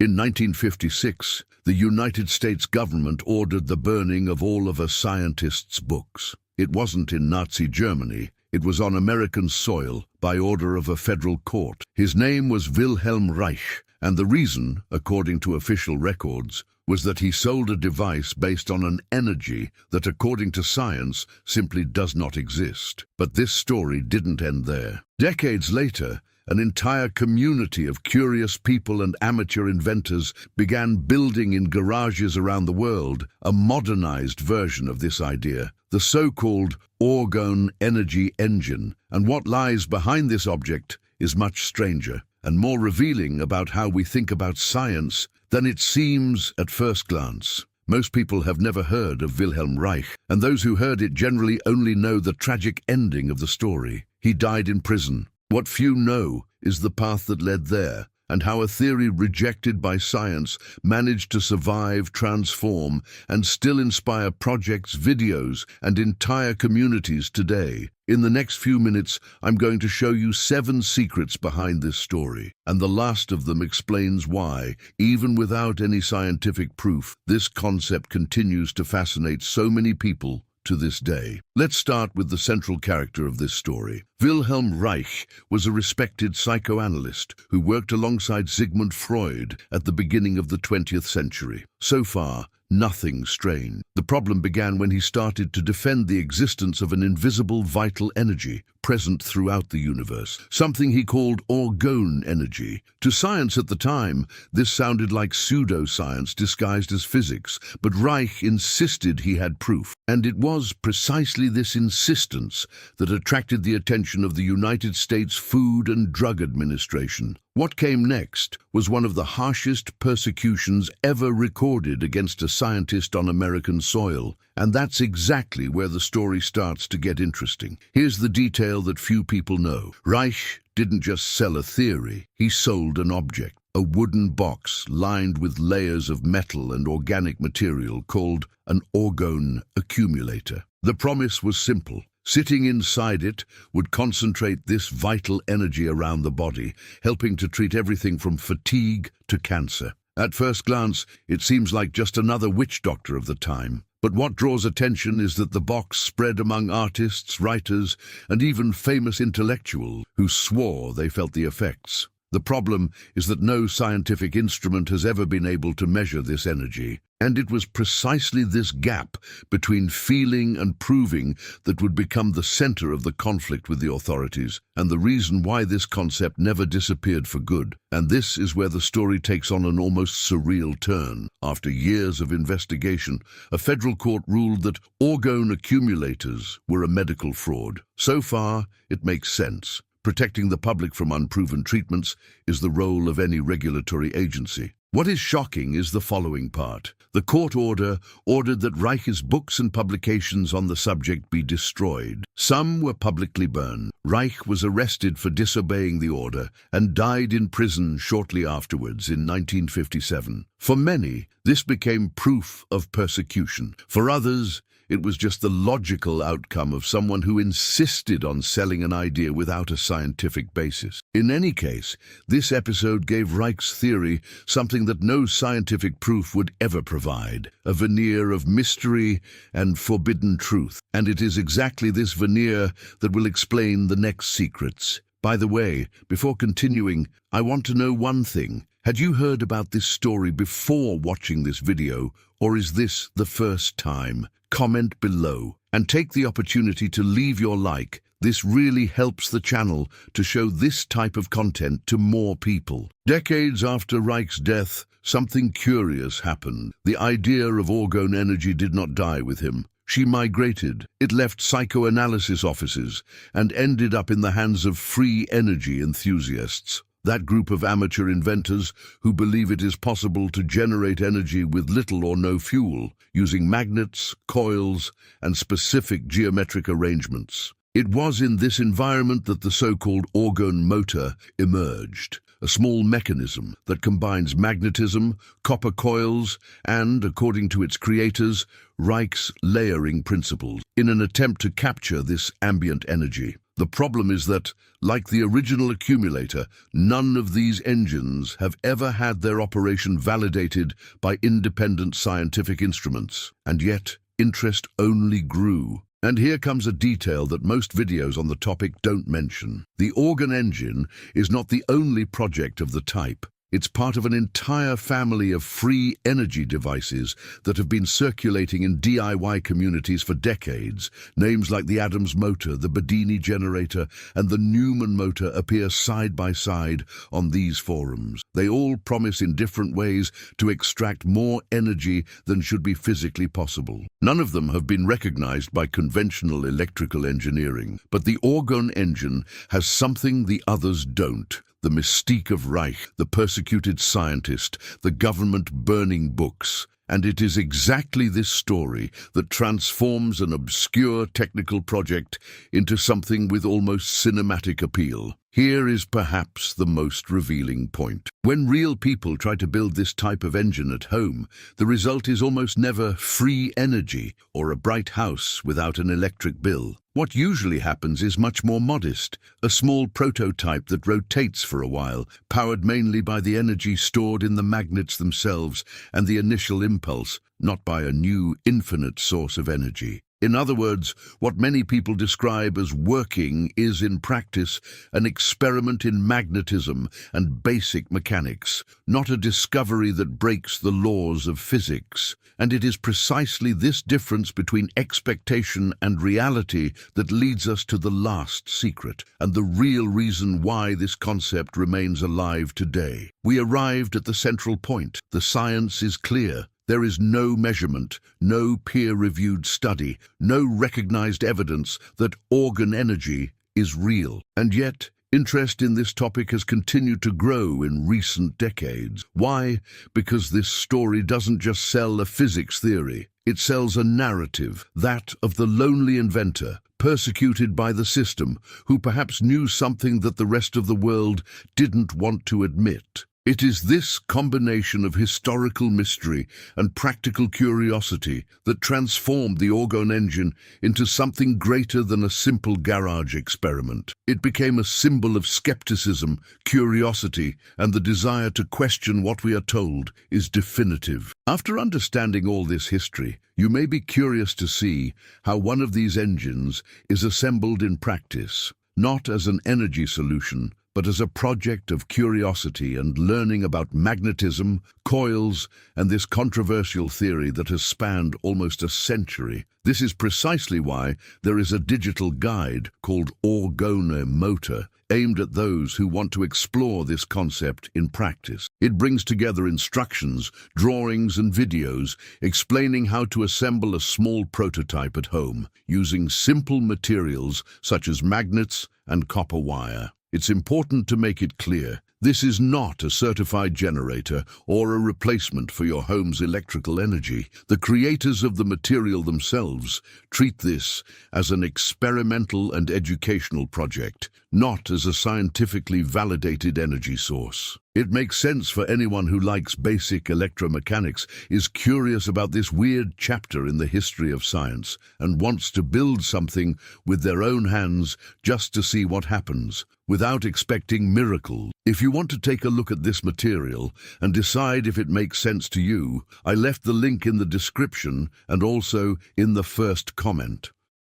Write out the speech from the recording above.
In 1956, the United States government ordered the burning of all of a scientist's books. It wasn't in Nazi Germany. It was on American soil by order of a federal court. His name was Wilhelm Reich, and the reason, according to official records, was that he sold a device based on an energy that, according to science, simply does not exist. But this story didn't end there. Decades later, an entire community of curious people and amateur inventors began building in garages around the world a modernized version of this idea, the so-called Orgone energy engine. And what lies behind this object is much stranger and more revealing about how we think about science than it seems at first glance. Most people have never heard of Wilhelm Reich, and those who heard it generally only know the tragic ending of the story. He died in prison. What few know is the path that led there, and how a theory rejected by science managed to survive, transform, and still inspire projects, videos, and entire communities today. In the next few minutes, I'm going to show you 7 secrets behind this story, and the last of them explains why, even without any scientific proof, this concept continues to fascinate so many people to this day. Let's start with the central character of this story. Wilhelm Reich was a respected psychoanalyst who worked alongside Sigmund Freud at the beginning of the 20th century. So far, nothing strange. The problem began when he started to defend the existence of an invisible vital energy present throughout the universe, something he called Orgone energy. To science at the time, this sounded like pseudoscience disguised as physics, but Reich insisted he had proof. And it was precisely this insistence that attracted the attention of the United States Food and Drug Administration. What came next was one of the harshest persecutions ever recorded against a scientist on American soil, and that's exactly where the story starts to get interesting. Here's the detail that few people know. Reich didn't just sell a theory, he sold an object, a wooden box lined with layers of metal and organic material called an Orgone accumulator. The promise was simple. Sitting inside it would concentrate this vital energy around the body, helping to treat everything from fatigue to cancer. At first glance, it seems like just another witch doctor of the time. But what draws attention is that the box spread among artists, writers, and even famous intellectuals who swore they felt the effects. The problem is that no scientific instrument has ever been able to measure this energy, and it was precisely this gap between feeling and proving that would become the center of the conflict with the authorities, and the reason why this concept never disappeared for good. And this is where the story takes on an almost surreal turn. After years of investigation, a federal court ruled that Orgone accumulators were a medical fraud. So far, it makes sense. Protecting the public from unproven treatments is the role of any regulatory agency. What is shocking is the following part. The court ordered that Reich's books and publications on the subject be destroyed. Some were publicly burned. Reich was arrested for disobeying the order and died in prison shortly afterwards in 1957. For many, this became proof of persecution. For others, it was just the logical outcome of someone who insisted on selling an idea without a scientific basis. In any case, this episode gave Reich's theory something that no scientific proof would ever provide, a veneer of mystery and forbidden truth. And it is exactly this veneer that will explain the next secrets. By the way, before continuing, I want to know one thing. Had you heard about this story before watching this video, or is this the first time? Comment below and take the opportunity to leave your like. This really helps the channel to show this type of content to more people. Decades after Reich's death, something curious happened. The idea of Orgone energy did not die with him. She migrated. It left psychoanalysis offices and ended up in the hands of free energy enthusiasts. That group of amateur inventors who believe it is possible to generate energy with little or no fuel, using magnets, coils, and specific geometric arrangements. It was in this environment that the so-called Orgone motor emerged, a small mechanism that combines magnetism, copper coils, and, according to its creators, Reich's layering principles, in an attempt to capture this ambient energy. The problem is that, like the original accumulator, none of these engines have ever had their operation validated by independent scientific instruments. And yet, interest only grew. And here comes a detail that most videos on the topic don't mention. The Orgone engine is not the only project of the type. It's part of an entire family of free energy devices that have been circulating in DIY communities for decades. Names like the Adams motor, the Bedini generator, and the Newman motor appear side by side on these forums. They all promise in different ways to extract more energy than should be physically possible. None of them have been recognized by conventional electrical engineering, but the Orgone engine has something the others don't. The mystique of Reich, the persecuted scientist, the government burning books. And it is exactly this story that transforms an obscure technical project into something with almost cinematic appeal. Here is perhaps the most revealing point. When real people try to build this type of engine at home, the result is almost never free energy or a bright house without an electric bill. What usually happens is much more modest, a small prototype that rotates for a while, powered mainly by the energy stored in the magnets themselves and the initial impulse, not by a new infinite source of energy. In other words, what many people describe as working is in practice an experiment in magnetism and basic mechanics, not a discovery that breaks the laws of physics. And it is precisely this difference between expectation and reality that leads us to the last secret, and the real reason why this concept remains alive today. We arrived at the central point. The science is clear. There is no measurement, no peer-reviewed study, no recognized evidence that Orgone energy is real. And yet, interest in this topic has continued to grow in recent decades. Why? Because this story doesn't just sell a physics theory. It sells a narrative, that of the lonely inventor, persecuted by the system, who perhaps knew something that the rest of the world didn't want to admit. It is this combination of historical mystery and practical curiosity that transformed the Orgone engine into something greater than a simple garage experiment. It became a symbol of skepticism, curiosity, and the desire to question what we are told is definitive. After understanding all this history, you may be curious to see how one of these engines is assembled in practice, not as an energy solution, but as a project of curiosity and learning about magnetism, coils, and this controversial theory that has spanned almost a century. This is precisely why there is a digital guide called Orgone Motor, aimed at those who want to explore this concept in practice. It brings together instructions, drawings, and videos explaining how to assemble a small prototype at home, using simple materials such as magnets and copper wire. It's important to make it clear, this is not a certified generator or a replacement for your home's electrical energy. The creators of the material themselves treat this as an experimental and educational project, not as a scientifically validated energy source. It makes sense for anyone who likes basic electromechanics, is curious about this weird chapter in the history of science, and wants to build something with their own hands just to see what happens, without expecting miracles. If you want to take a look at this material and decide if it makes sense to you, I left the link in the description and also in the first comment.